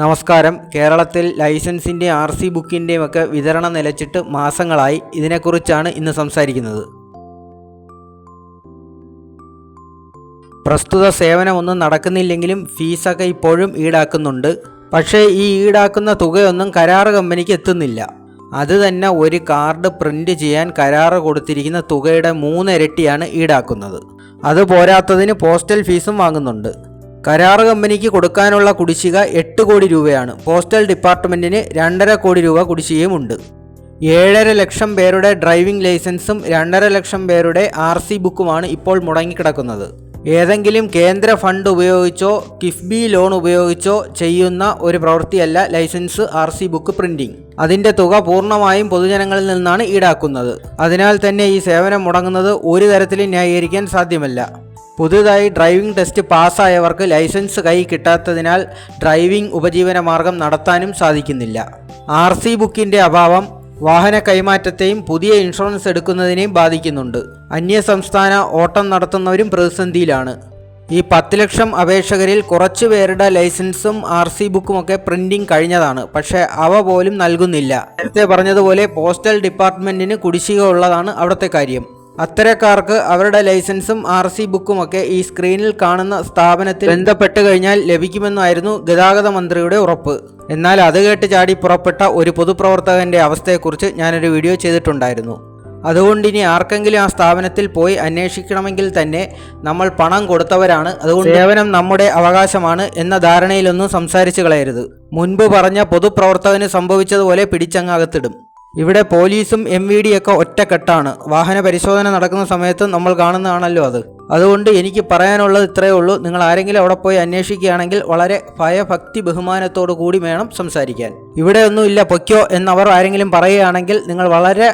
നമസ്കാരം. കേരളത്തിൽ ലൈസൻസിൻ്റെ RC ബുക്കിൻ്റെയും ഒക്കെ വിതരണം നിലച്ചിട്ട് മാസങ്ങളായി. ഇതിനെക്കുറിച്ചാണ് ഇന്ന് സംസാരിക്കുന്നത്. പ്രസ്തുത സേവനമൊന്നും നടക്കുന്നില്ലെങ്കിലും ഫീസൊക്കെ ഇപ്പോഴും ഈടാക്കുന്നുണ്ട്. പക്ഷേ ഈ ഈടാക്കുന്ന തുകയൊന്നും കരാറ് കമ്പനിക്ക് എത്തുന്നില്ല. അത് തന്നെ ഒരു കാർഡ് പ്രിൻ്റ് ചെയ്യാൻ കരാറ് കൊടുത്തിരിക്കുന്ന തുകയുടെ 3 ഇരട്ടിയാണ് ഈടാക്കുന്നത്. അത് പോരാത്തതിന് പോസ്റ്റൽ ഫീസും വാങ്ങുന്നുണ്ട്. കരാറ് കമ്പനിക്ക് കൊടുക്കാനുള്ള കുടിശ്ശിക 8 കോടി രൂപയാണ്. പോസ്റ്റൽ ഡിപ്പാർട്ട്മെൻറ്റിന് 2.5 കോടി രൂപ കുടിശ്ശികയുമുണ്ട്. 7.5 ലക്ഷം പേരുടെ ഡ്രൈവിംഗ് ലൈസൻസും 2.5 ലക്ഷം പേരുടെ RC ബുക്കുമാണ് ഇപ്പോൾ മുടങ്ങിക്കിടക്കുന്നത്. ഏതെങ്കിലും കേന്ദ്ര ഫണ്ട് ഉപയോഗിച്ചോ കിഫ്ബി ലോൺ ഉപയോഗിച്ചോ ചെയ്യുന്ന ഒരു പ്രവൃത്തിയല്ല ലൈസൻസ് RC ബുക്ക് പ്രിൻറ്റിംഗ്. അതിൻ്റെ തുക പൂർണ്ണമായും പൊതുജനങ്ങളിൽ നിന്നാണ് ഈടാക്കുന്നത്. അതിനാൽ തന്നെ ഈ സേവനം മുടങ്ങുന്നത് ഒരു തരത്തിലും ന്യായീകരിക്കാൻ സാധ്യമല്ല. പുതുതായി ഡ്രൈവിംഗ് ടെസ്റ്റ് പാസ്സായവർക്ക് ലൈസൻസ് കൈ കിട്ടാത്തതിനാൽ ഡ്രൈവിംഗ് ഉപജീവനമാർഗം നടത്താനും സാധിക്കുന്നില്ല. RC ബുക്കിൻ്റെ അഭാവം വാഹന കൈമാറ്റത്തെയും പുതിയ ഇൻഷുറൻസ് എടുക്കുന്നതിനെയും ബാധിക്കുന്നുണ്ട്. അന്യസംസ്ഥാന ഓട്ടം നടത്തുന്നവരും പ്രതിസന്ധിയിലാണ്. ഈ 10 ലക്ഷം അപേക്ഷകരിൽ കുറച്ചു പേരുടെ ലൈസൻസും RC ബുക്കുമൊക്കെ പ്രിൻറ്റിംഗ് കഴിഞ്ഞതാണ്. പക്ഷേ അവ പോലും നൽകുന്നില്ല. നേരത്തെ പറഞ്ഞതുപോലെ പോസ്റ്റൽ ഡിപ്പാർട്ട്മെൻറ്റിന് കുടിശ്ശിക ഉള്ളതാണ് അവിടുത്തെ കാര്യം. അത്തരക്കാർക്ക് അവരുടെ ലൈസൻസും RC ബുക്കുമൊക്കെ ഈ സ്ക്രീനിൽ കാണുന്ന സ്ഥാപനത്തിൽ ബന്ധപ്പെട്ട് കഴിഞ്ഞാൽ ലഭിക്കുമെന്നായിരുന്നു ഗതാഗത മന്ത്രിയുടെ ഉറപ്പ്. എന്നാൽ അത് കേട്ട് ചാടി പുറപ്പെട്ട ഒരു പൊതുപ്രവർത്തകൻ്റെ അവസ്ഥയെക്കുറിച്ച് ഞാനൊരു വീഡിയോ ചെയ്തിട്ടുണ്ടായിരുന്നു. അതുകൊണ്ട് ഇനി ആർക്കെങ്കിലും ആ സ്ഥാപനത്തിൽ പോയി അന്വേഷിക്കണമെങ്കിൽ തന്നെ നമ്മൾ പണം കൊടുത്തവരാണ്, അതുകൊണ്ട് സേവനം നമ്മുടെ അവകാശമാണ് എന്ന ധാരണയിലൊന്നും സംസാരിച്ചു കളയരുത്. മുൻപ് പറഞ്ഞ പൊതുപ്രവർത്തകന് സംഭവിച്ചതുപോലെ പിടിച്ചങ്ങകത്തിടും. ഇവിടെ പോലീസും MVD ഒക്കെ ഒറ്റക്കെട്ടാണ്. വാഹന പരിശോധന നടക്കുന്ന സമയത്ത് നമ്മൾ കാണുന്നതാണല്ലോ അത്. അതുകൊണ്ട് എനിക്ക് പറയാനുള്ളത് ഇത്രയേ ഉള്ളൂ. നിങ്ങൾ ആരെങ്കിലും അവിടെ പോയി അന്വേഷിക്കുകയാണെങ്കിൽ വളരെ ഭയഭക്തി ബഹുമാനത്തോടു കൂടി വേണം സംസാരിക്കാൻ. ഇവിടെ ഒന്നുമില്ല പൊയ്ക്കോ എന്നവർ ആരെങ്കിലും പറയുകയാണെങ്കിൽ നിങ്ങൾ വളരെ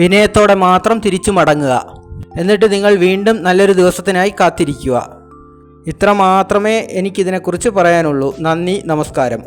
വിനയത്തോടെ മാത്രം തിരിച്ചു മടങ്ങുക. എന്നിട്ട് നിങ്ങൾ വീണ്ടും നല്ലൊരു ദിവസത്തിനായി കാത്തിരിക്കുക. ഇത്ര മാത്രമേ എനിക്കിതിനെക്കുറിച്ച് പറയാനുള്ളൂ. നന്ദി, നമസ്കാരം.